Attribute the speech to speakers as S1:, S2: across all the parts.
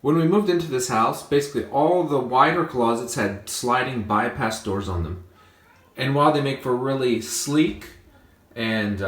S1: When we moved into this house, basically all the wider closets had sliding bypass doors on them. And while they make for a really sleek and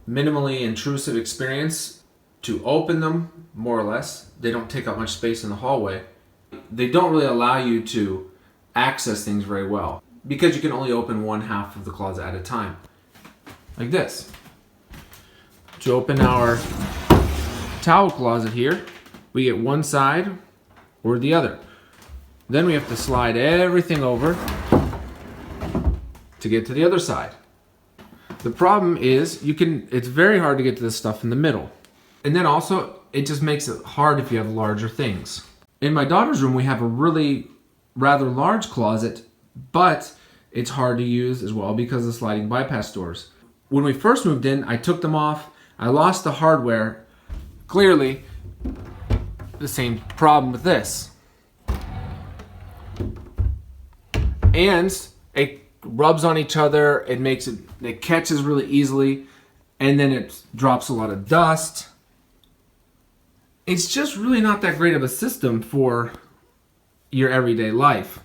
S1: minimally intrusive experience to open them, more or less, they don't take up much space in the hallway. They don't really allow you to access things very well because you can only open one half of the closet at a time. Like this. To open our towel closet here, we get one side or the other. Then we have to slide everything over to get to the other side. The problem is it's very hard to get to this stuff in the middle. And then also, it just makes it hard if you have larger things. In my daughter's room, we have a really rather large closet, but it's hard to use as well because of sliding bypass doors. When we first moved in, I took them off. I lost the hardware. Clearly, the same problem with this. And it rubs on each other. It catches really easily, and then it drops a lot of dust. It's just really not that great of a system for your everyday life.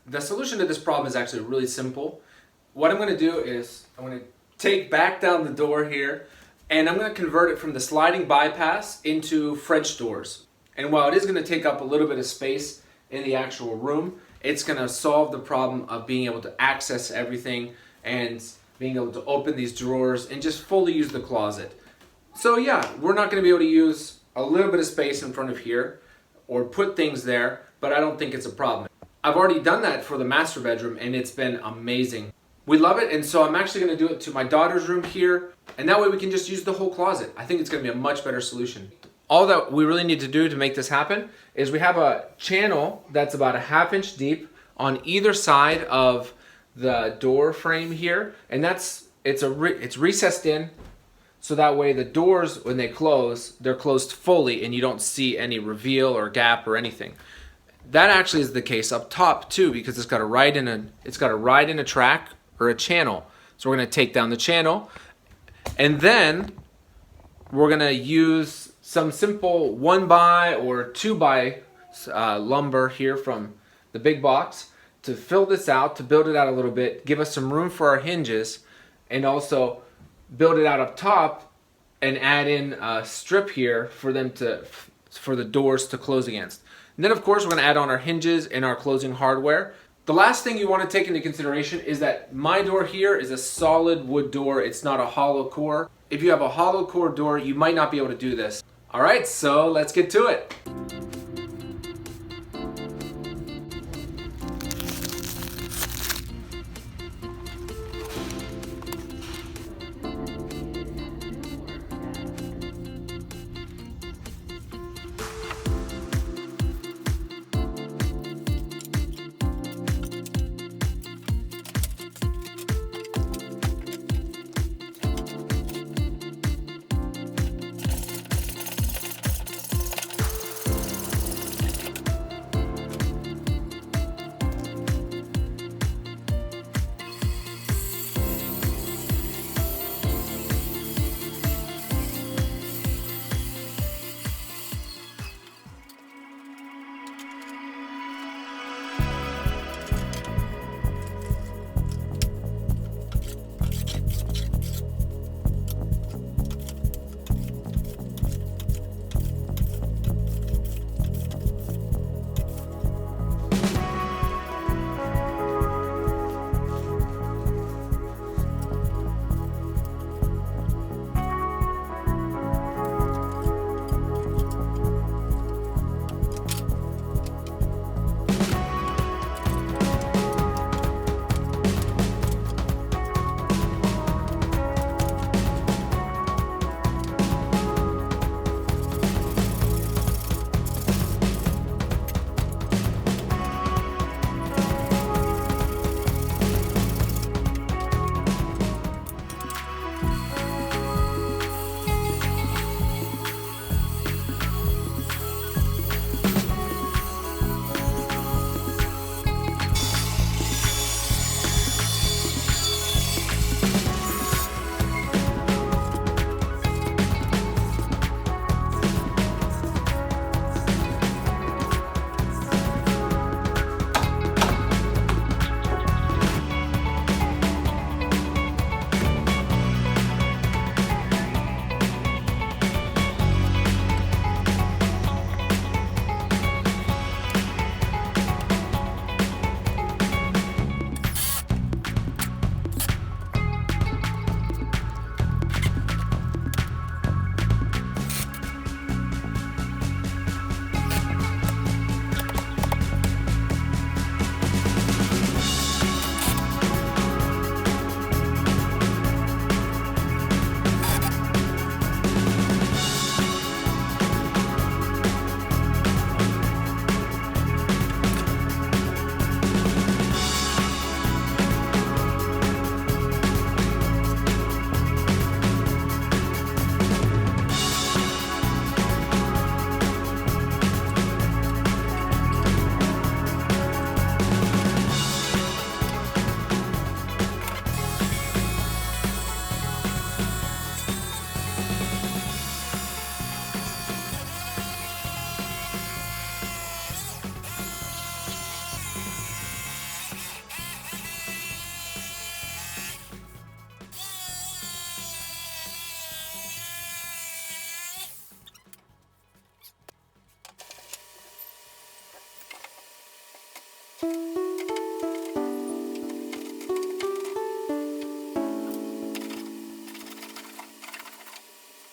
S1: The solution to this problem is actually really simple. What I'm going to do is I'm going to back down the door here, and I'm going to convert it from the sliding bypass into French doors. And while it is going to take up a little bit of space in the actual room, it's going to solve the problem of being able to access everything and being able to open these drawers and just fully use the closet. So yeah, we're not going to be able to use a little bit of space in front of here or put things there, but I don't think it's a problem. I've already done that for the master bedroom and it's been amazing. We love it, and so I'm actually going to do it to my daughter's room here, and that way we can just use the whole closet. I think it's going to be a much better solution. All that we really need to do to make this happen is we have a channel that's about a 1/2 inch deep on either side of the door frame here, and it's recessed in, so that way the doors, when they close, they're closed fully and you don't see any reveal or gap or anything. That actually is the case up top too, because it's got a ride in a track or a channel. So we're going to take down the channel, and then we're going to use some simple 1x or 2x lumber here from the big box to fill this out, to build it out a little bit, give us some room for our hinges, and also build it out up top and add in a strip here for the doors to close against. And then of course we're going to add on our hinges and our closing hardware. The last thing you want to take into consideration is that my door here is a solid wood door. It's not a hollow core. If you have a hollow core door, you might not be able to do this. Alright, so let's get to it.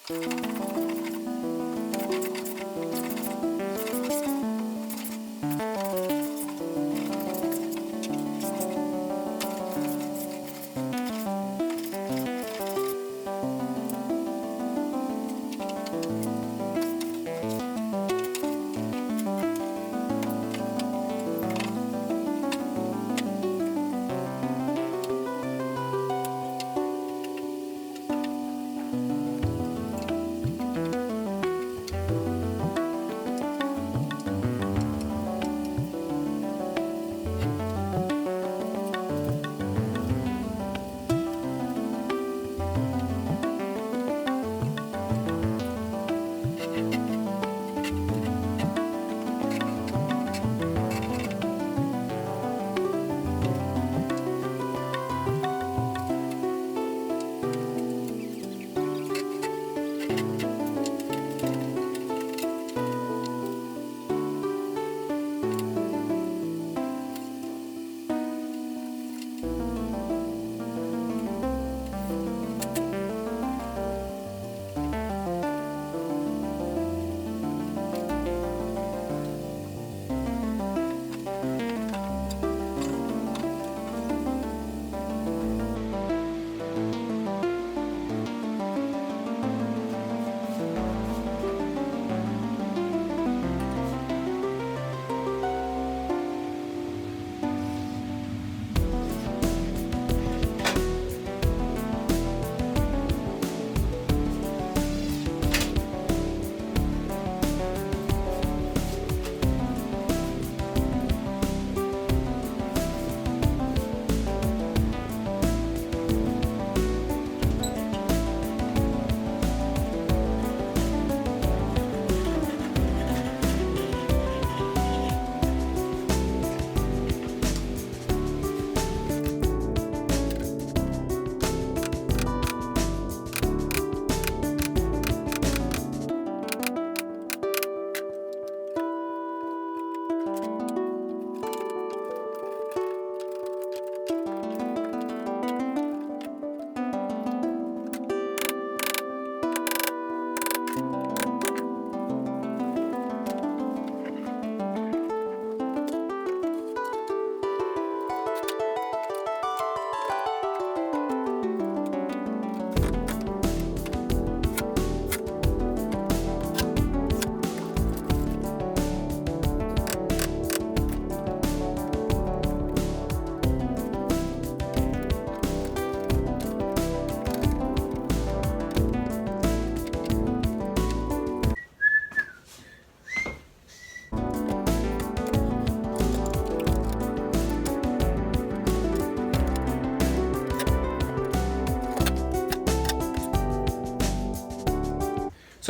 S1: So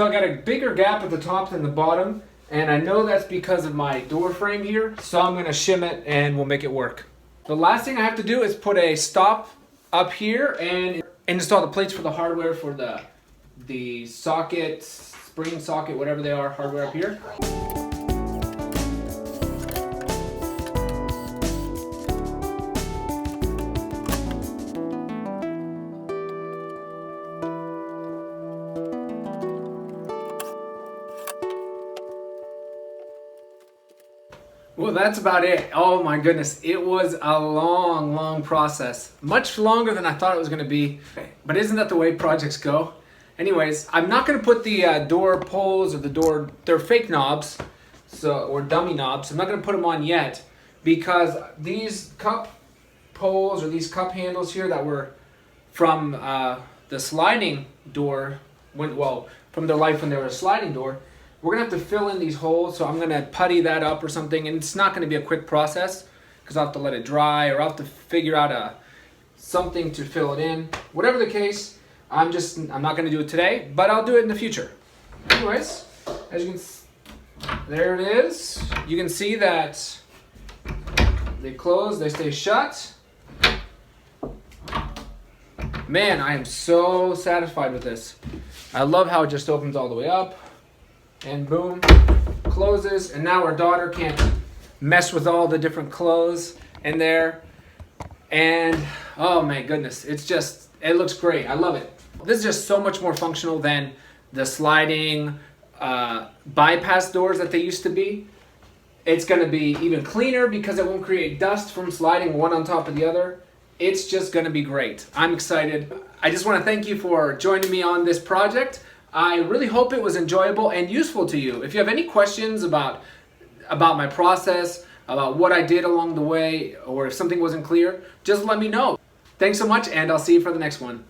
S1: I got a bigger gap at the top than the bottom, and I know that's because of my door frame here, so I'm gonna shim it and we'll make it work. The last thing I have to do is put a stop up here and install the plates for the hardware for the socket, spring socket, whatever they are, hardware up here. Well, that's about it. Oh my goodness, it was a long process. Much longer than I thought it was gonna be. But isn't that the way projects go? Anyways, I'm not gonna put the door poles or they're fake knobs, or dummy knobs. I'm not gonna put them on yet because these cup poles or these cup handles here that were from the sliding door, from their life when they were a sliding door, we're gonna have to fill in these holes, so I'm gonna putty that up or something, and it's not gonna be a quick process because I'll have to let it dry or I'll have to figure out something to fill it in. Whatever the case, I'm not gonna do it today, but I'll do it in the future. Anyways, as you can see, there it is. You can see that they close, they stay shut. Man, I am so satisfied with this. I love how it just opens all the way up. And boom, closes, and now our daughter can't mess with all the different clothes in there. And oh my goodness, it looks great. I love it. This is just so much more functional than the sliding bypass doors that they used to be. It's going to be even cleaner because it won't create dust from sliding one on top of the other. It's just going to be great. I'm excited. I just want to thank you for joining me on this project. I really hope it was enjoyable and useful to you. If you have any questions about my process, about what I did along the way, or if something wasn't clear, just let me know. Thanks so much, and I'll see you for the next one.